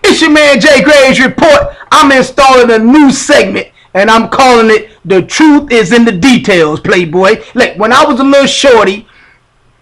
It's your man Jay Graves Report. I'm installing a new segment, and I'm calling it "The Truth Is in the Details." Playboy. Look, when I was a little shorty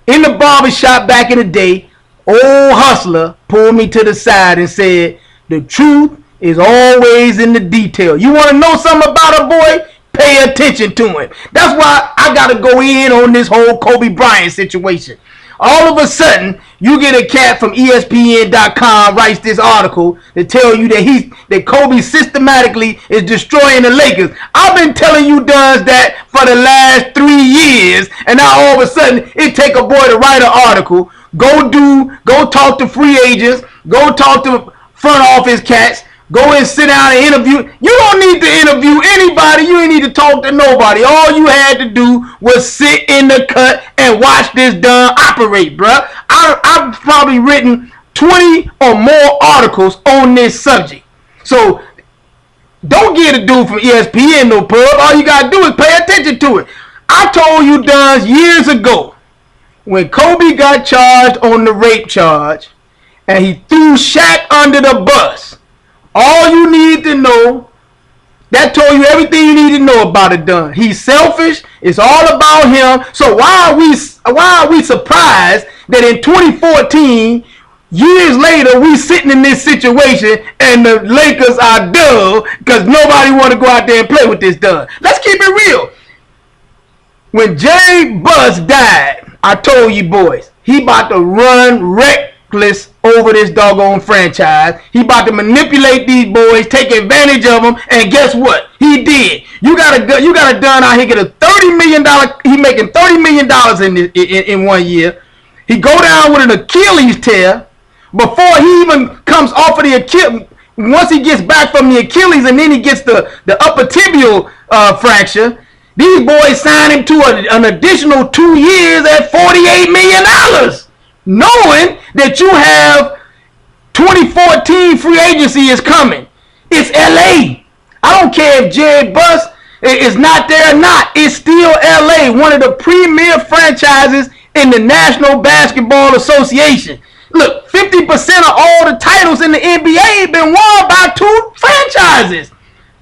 in the barbershop back in the day, old hustler pulled me to the side and said, "The truth is always in the detail. You want to know something about a boy? Pay attention to him." That's why I got to go in on this whole Kobe Bryant situation. All of a sudden, you get a cat from ESPN.com writes this article to tell you that Kobe systematically is destroying the Lakers. I've been telling you does that for the last 3 years, and now all of a sudden it take a boy to write an article, go talk to free agents, go talk to front office cats, go and sit down and interview. You don't need to interview anybody. You ain't need to talk to nobody. All you had to do was sit in the cut and watch this done operate, bruh. I've probably written 20 or more articles on this subject. So don't get a dude from ESPN no pub. All you got to do is pay attention to it. I told you Duns years ago when Kobe got charged on the rape charge and he threw Shaq under the bus. All you need to know, that told you everything you need to know about it done. He's selfish. It's all about him. So why are we surprised that in 2014, years later, we sitting in this situation and the Lakers are dull because nobody want to go out there and play with this done. Let's keep it real. When Jerry Buss died, I told you boys, he about to run reckless over this doggone franchise. He about to manipulate these boys, take advantage of them, and guess what? He did. You got a done out here get a $30 million. He making $30 million in 1 year. He go down with an Achilles tear before he even comes off of the Achilles. Once he gets back from the Achilles and then he gets the upper tibial fracture, these boys sign him to an additional 2 years at $48 million. Knowing that you have 2014 free agency is coming. It's LA. I don't care if Jerry Buss is not there or not. It's still LA, one of the premier franchises in the National Basketball Association. Look, 50% of all the titles in the NBA have been won by 2 franchises,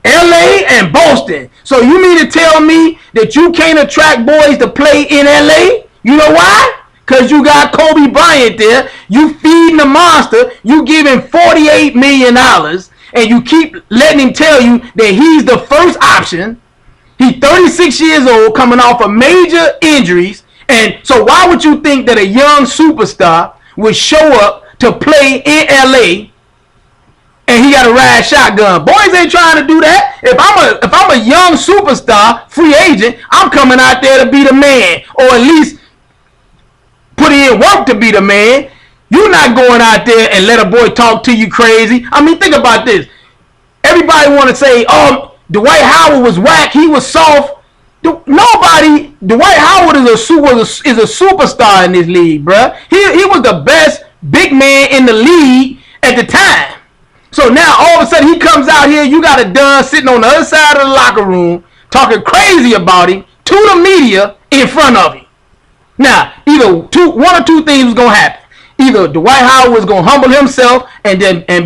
LA and Boston. So you mean to tell me that you can't attract boys to play in LA? You know why? Because you got Kobe Bryant there. You feeding the monster. You give him $48 million. And you keep letting him tell you that he's the first option. He's 36 years old, coming off of major injuries. And so why would you think that a young superstar would show up to play in LA and he got to ride shotgun? Boys ain't trying to do that. If I'm a young superstar, free agent, I'm coming out there to be the man, or at least put in work to be the man. You're not going out there and let a boy talk to you crazy. I mean, think about this. Everybody want to say, "Oh, Dwight Howard was whack. He was soft." Nobody. Dwight Howard is a superstar in this league, bruh. He was the best big man in the league at the time. So now all of a sudden he comes out here. You got a Dunn sitting on the other side of the locker room talking crazy about him to the media in front of him. Now, either one or two things was gonna happen. Either Dwight Howard was gonna humble himself and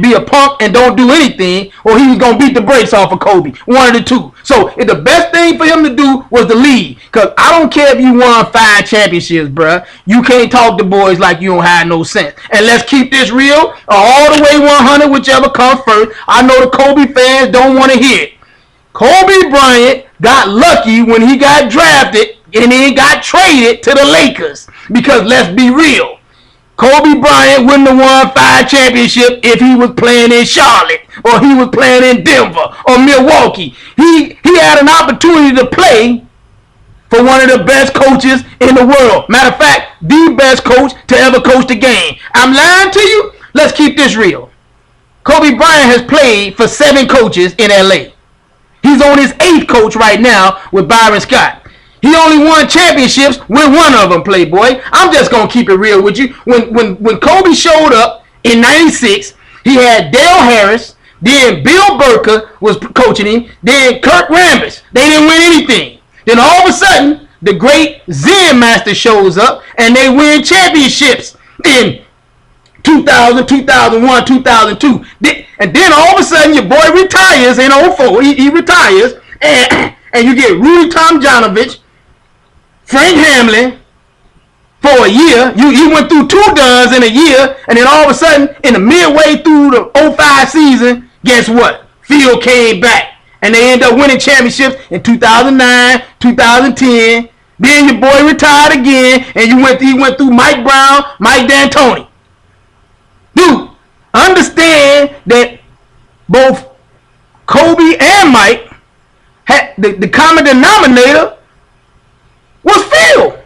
be a punk and don't do anything, or he was gonna beat the brakes off of Kobe. One of the two. So if the best thing for him to do was to leave, because I don't care if you won 5 championships, bruh. You can't talk to boys like you don't have no sense. And let's keep this real, all the way 100, whichever comes first. I know the Kobe fans don't want to hear it. Kobe Bryant got lucky when he got drafted and then got traded to the Lakers. Because let's be real, Kobe Bryant wouldn't have won 5 championships if he was playing in Charlotte or he was playing in Denver or Milwaukee. He had an opportunity to play for one of the best coaches in the world. Matter of fact, the best coach to ever coach the game. I'm lying to you? Let's keep this real. Kobe Bryant has played for 7 coaches in LA. He's on his 8th coach right now with Byron Scott. He only won championships with one of them, Playboy. I'm just going to keep it real with you. When Kobe showed up in 96, he had Dale Harris, then Bill Burker was coaching him, then Kirk Rambis. They didn't win anything. Then all of a sudden, the great Zen Master shows up, and they win championships in 2000, 2001, 2002. And then all of a sudden your boy retires in 04. He retires, and you get Rudy Tomjanovich, Frank Hamlin for a year. He went through 2 duns in a year, and then all of a sudden, in the midway through the 05 season, guess what? Phil came back, and they end up winning championships in 2009, 2010. Then your boy retired again, and he went through Mike Brown, Mike D'Antoni. Dude, understand that both Kobe and Mike had the common denominator was Phil.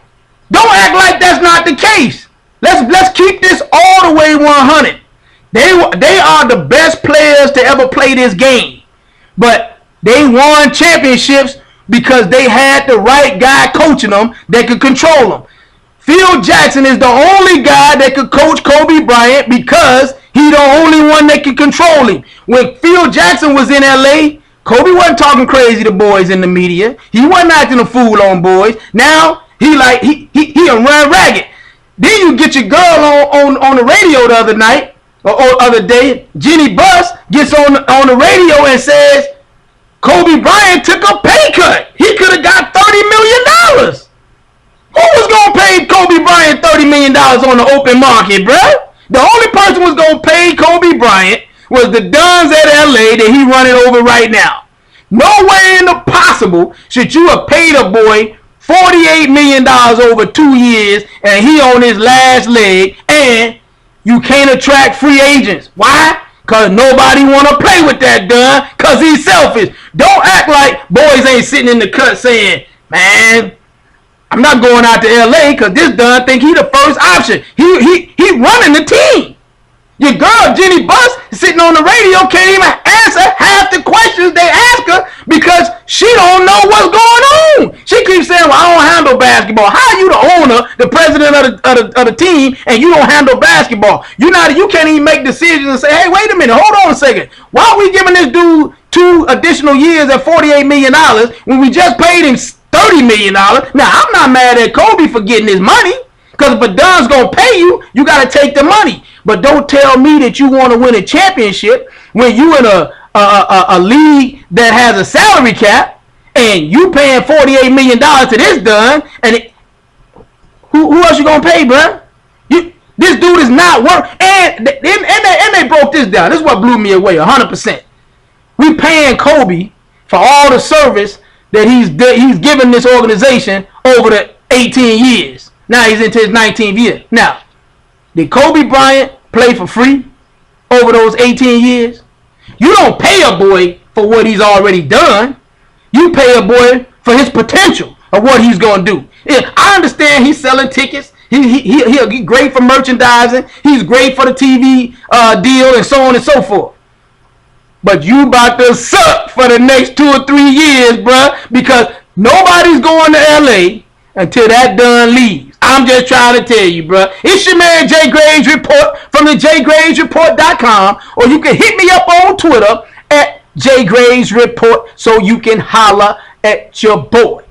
Don't act like that's not the case. Let's keep this all the way 100. They are the best players to ever play this game, but they won championships because they had the right guy coaching them that could control them. Phil Jackson is the only guy that could coach Kobe Bryant because he's the only one that can control him. When Phil Jackson was in LA, Kobe wasn't talking crazy to boys in the media. He wasn't acting a fool on boys. Now he run ragged. Then you get your girl on the radio the other night or other day. Jenny Buss gets on the radio and says Kobe Bryant took a pay cut. He could have got $30 million. Who was going to pay Kobe Bryant $30 million on the open market, bro? The only person who was going to pay Kobe Bryant was the Duns at LA that he running over right now. No way in the possible should you have paid a boy $48 million over 2 years and he on his last leg, and you can't attract free agents. Why? Because nobody want to play with that Dunn because he's selfish. Don't act like boys ain't sitting in the cut saying, man, I'm not going out to LA because this Dunn think he the first option. He running the team. Your girl, Jenny Buss, sitting on the radio, can't even answer half the questions they ask her because she don't know what's going on. She keeps saying, well, I don't handle basketball. How are you the owner, the president of the team, and you don't handle basketball? You can't even make decisions and say, hey, wait a minute, hold on a second. Why are we giving this dude 2 additional years at $48 million when we just paid him $30 million? Now, I'm not mad at Kobe for getting his money, because if a Dun's going to pay you, you got to take the money. But don't tell me that you want to win a championship when you in a league that has a salary cap and you paying $48 million to this Dunn, and who else you going to pay, bro? This dude is not worth, and they broke this down. This is what blew me away 100%. We paying Kobe for all the service that he's given this organization over the 18 years. Now he's into his 19th year. Now, did Kobe Bryant play for free over those 18 years? You don't pay a boy for what he's already done. You pay a boy for his potential of what he's going to do. Yeah, I understand he's selling tickets. He'll be great for merchandising. He's great for the TV deal and so on and so forth. But you about to suck for the next 2 or 3 years, bruh, because nobody's going to LA until that Dunn leaves. I'm just trying to tell you, bruh. It's your man Jay Graves Report from the JGravesReport.com, or you can hit me up on Twitter at Jay Graves Report so you can holler at your boy.